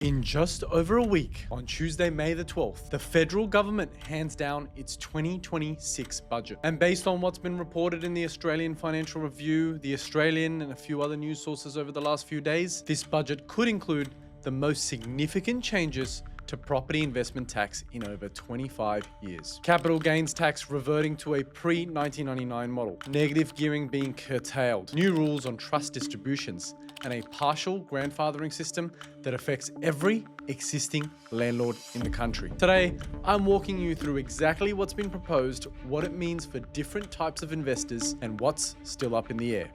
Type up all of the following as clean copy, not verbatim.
In just over a week, on Tuesday, May the 12th, the federal government hands down its 2026 budget. And based on what's been reported in the Australian Financial Review, the Australian, and a few other news sources over the last few days, this budget could include the most significant changes to property investment tax in over 25 years. Capital gains tax reverting to a pre-1999 model, negative gearing being curtailed, new rules on trust distributions, and a partial grandfathering system that affects every existing landlord in the country. Today, I'm walking you through exactly what's been proposed, what it means for different types of investors, and what's still up in the air.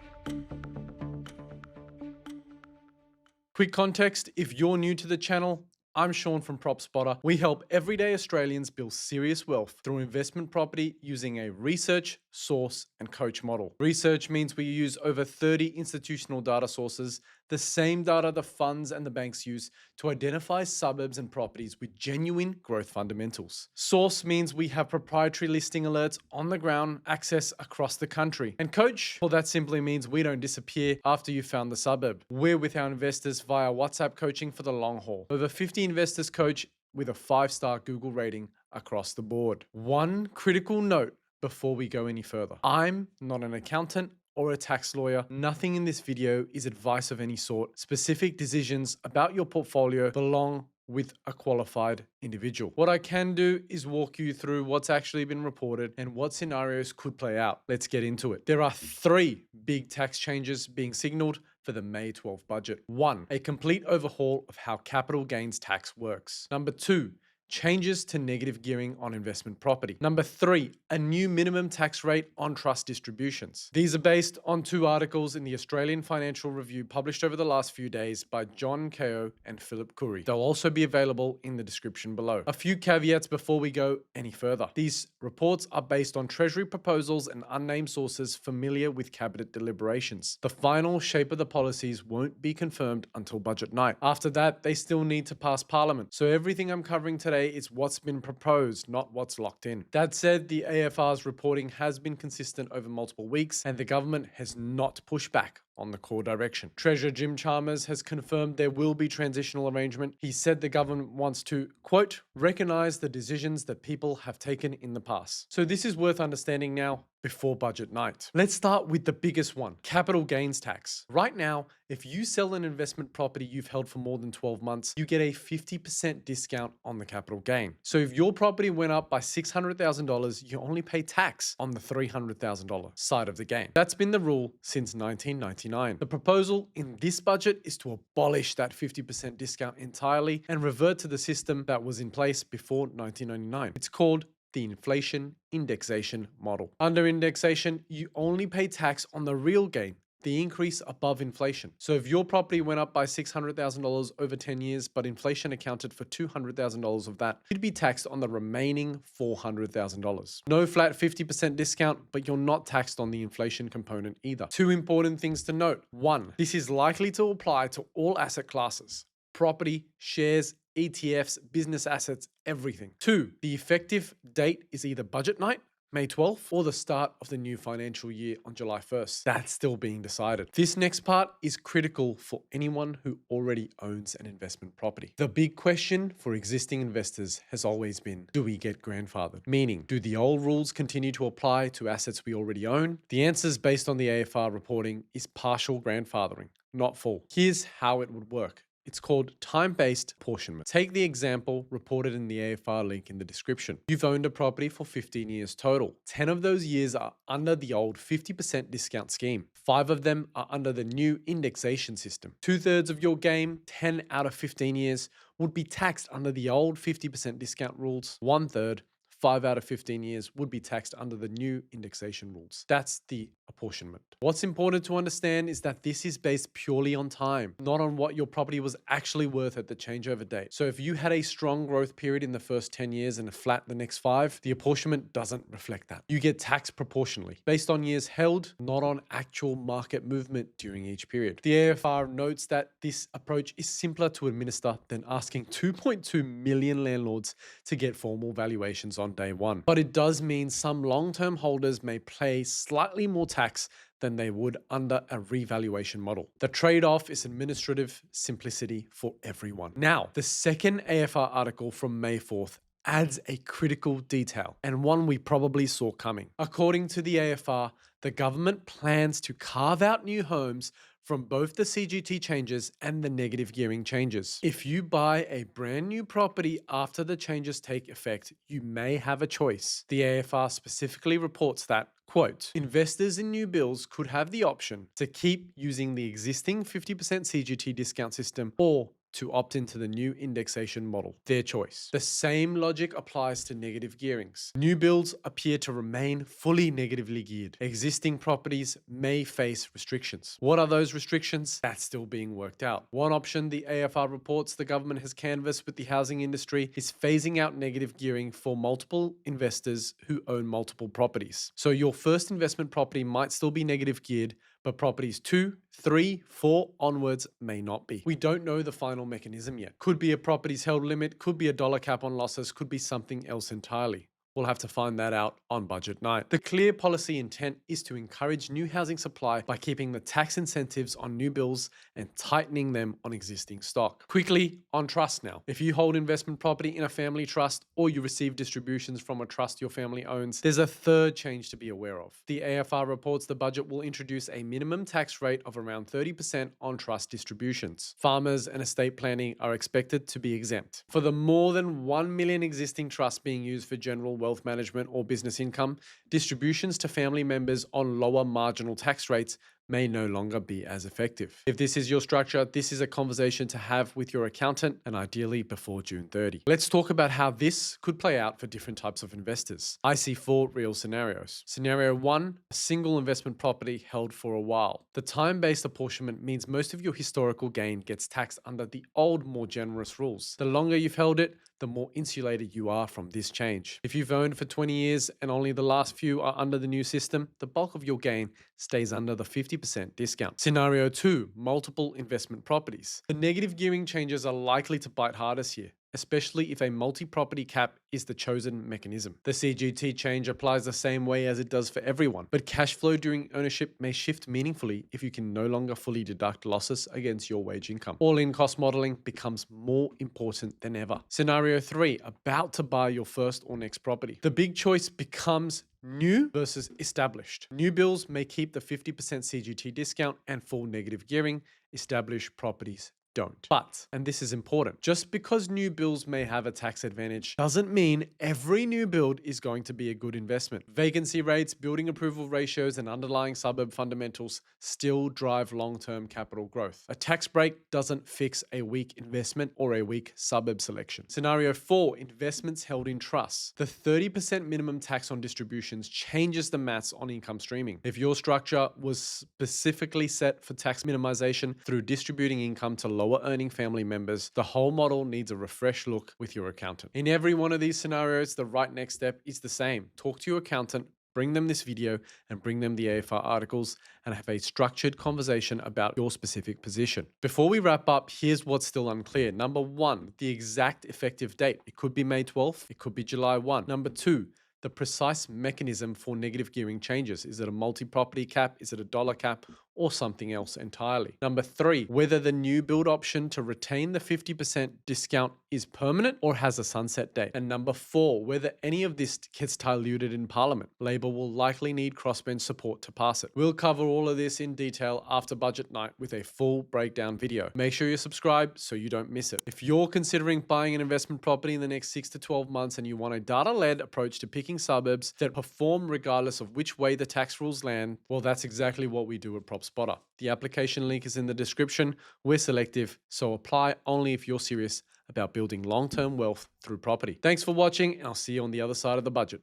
Quick context, if you're new to the channel, I'm Sean from PropSpotter. We help everyday Australians build serious wealth through investment property using a research, source, and coach model. Research means we use over 30 institutional data sources, the same data the funds and the banks use to identify suburbs and properties with genuine growth fundamentals. Source means we have proprietary listing alerts on the ground, access across the country. And coach, well, that simply means we don't disappear after you found the suburb. We're with our investors via WhatsApp coaching for the long haul. Over 50 investors coach with a 5-star Google rating across the board. One critical note before we go any further. I'm not an accountant or a tax lawyer. Nothing in this video is advice of any sort. Specific decisions about your portfolio belong with a qualified individual. What I can do is walk you through what's actually been reported and what scenarios could play out. Let's get into it. There are 3 big tax changes being signaled for the May 12 budget. 1, a complete overhaul of how capital gains tax works. Number 2, changes to negative gearing on investment property. Number 3, a new minimum tax rate on trust distributions. These are based on 2 articles in the Australian Financial Review published over the last few days by John Kao and Philip Curry. They'll also be available in the description below. A few caveats before we go any further. These reports are based on Treasury proposals and unnamed sources familiar with cabinet deliberations. The final shape of the policies won't be confirmed until budget night. After that, they still need to pass Parliament. So everything I'm covering today is what's been proposed, not what's locked in. That said, the AFR's reporting has been consistent over multiple weeks, and the government has not pushed back on the core direction. Treasurer Jim Chalmers has confirmed there will be transitional arrangement. He said the government wants to, quote, recognize the decisions that people have taken in the past. So this is worth understanding now before budget night. Let's start with the biggest one, capital gains tax. Right now, if you sell an investment property you've held for more than 12 months, you get a 50% discount on the capital gain. So if your property went up by $600,000, you only pay tax on the $300,000 side of the gain. That's been the rule since 1999. The proposal in this budget is to abolish that 50% discount entirely and revert to the system that was in place before 1999. It's called the inflation indexation model. Under indexation, you only pay tax on the real gain, the increase above inflation. So if your property went up by $600,000 over 10 years, but inflation accounted for $200,000 of that, you'd be taxed on the remaining $400,000. No flat 50% discount, but you're not taxed on the inflation component either. 2 important things to note. 1, this is likely to apply to all asset classes: property, shares, ETFs, business assets, everything. 2, the effective date is either budget night, May 12th, or the start of the new financial year on July 1st. That's still being decided. This next part is critical for anyone who already owns an investment property. The big question for existing investors has always been, do we get grandfathered? Meaning, do the old rules continue to apply to assets we already own? The answers based on the AFR reporting is partial grandfathering, not full. Here's how it would work. It's called time-based apportionment. Take the example reported in the AFR link in the description. You've owned a property for 15 years total. 10 of those years are under the old 50% discount scheme. 5 of them are under the new indexation system. 2/3 of your gain, 10 out of 15 years, would be taxed under the old 50% discount rules. 1/3, 5 out of 15 years, would be taxed under the new indexation rules. That's the apportionment. What's important to understand is that this is based purely on time, not on what your property was actually worth at the changeover date. So if you had a strong growth period in the first 10 years and a flat the next 5, the apportionment doesn't reflect that. You get taxed proportionally, based on years held, not on actual market movement during each period. The AFR notes that this approach is simpler to administer than asking 2.2 million landlords to get formal valuations on day one. But it does mean some long-term holders may pay slightly more tax than they would under a revaluation model. The trade-off is administrative simplicity for everyone. Now, the second AFR article from May 4th adds a critical detail, and one we probably saw coming. According to the AFR, the government plans to carve out new homes from both the CGT changes and the negative gearing changes. If you buy a brand new property after the changes take effect, you may have a choice. The AFR specifically reports that, quote, investors in new builds could have the option to keep using the existing 50% CGT discount system or to opt into the new indexation model. Their choice. The same logic applies to negative gearings. New builds appear to remain fully negatively geared. Existing properties may face restrictions. What are those restrictions? That's still being worked out. One option the AFR reports the government has canvassed with the housing industry is phasing out negative gearing for multiple investors who own multiple properties. So your first investment property might still be negative geared, but properties 2, 3, 4 onwards may not be. We don't know the final mechanism yet. Could be a properties held limit, could be a dollar cap on losses, could be something else entirely. We'll have to find that out on budget night. The clear policy intent is to encourage new housing supply by keeping the tax incentives on new builds and tightening them on existing stock. Quickly, on trust now. If you hold investment property in a family trust or you receive distributions from a trust your family owns, there's a third change to be aware of. The AFR reports the budget will introduce a minimum tax rate of around 30% on trust distributions. Farmers and estate planning are expected to be exempt. For the more than 1 million existing trusts being used for general wealth management or business income, distributions to family members on lower marginal tax rates may no longer be as effective. If this is your structure, this is a conversation to have with your accountant and ideally before June 30. Let's talk about how this could play out for different types of investors. I see 4 real scenarios. Scenario 1, a single investment property held for a while. The time-based apportionment means most of your historical gain gets taxed under the old, more generous rules. The longer you've held it, the more insulated you are from this change. If you've owned for 20 years and only the last few are under the new system, the bulk of your gain stays under the 50% discount. Scenario 2, multiple investment properties. The negative gearing changes are likely to bite hardest here, especially if a multi-property cap is the chosen mechanism. The CGT change applies the same way as it does for everyone, but cash flow during ownership may shift meaningfully if you can no longer fully deduct losses against your wage income. All-in cost modeling becomes more important than ever. Scenario 3, about to buy your first or next property. The big choice becomes new versus established. New builds may keep the 50% CGT discount and full negative gearing. Established properties don't. But, and this is important, just because new builds may have a tax advantage doesn't mean every new build is going to be a good investment. Vacancy rates, building approval ratios, and underlying suburb fundamentals still drive long-term capital growth. A tax break doesn't fix a weak investment or a weak suburb selection. Scenario 4, investments held in trusts. The 30% minimum tax on distributions changes the maths on income streaming. If your structure was specifically set for tax minimization through distributing income to lower earning family members, the whole model needs a refresh look with your accountant. In every one of these scenarios, the right next step is the same. Talk to your accountant, bring them this video, and bring them the AFR articles, and have a structured conversation about your specific position. Before we wrap up, here's what's still unclear. Number 1, the exact effective date. It could be May 12th, it could be July 1. Number 2, the precise mechanism for negative gearing changes. Is it a multi-property cap? Is it a dollar cap? Or something else entirely? Number 3, whether the new build option to retain the 50% discount is permanent or has a sunset date. And number 4, whether any of this gets diluted in Parliament. Labor will likely need crossbench support to pass it. We'll cover all of this in detail after budget night with a full breakdown video. Make sure you're subscribed so you don't miss it. If you're considering buying an investment property in the next 6 to 12 months and you want a data-led approach to picking suburbs that perform regardless of which way the tax rules land, well, that's exactly what we do at PropSpotter. The application link is in the description. We're selective, so apply only if you're serious about building long-term wealth through property. Thanks for watching, and I'll see you on the other side of the budget.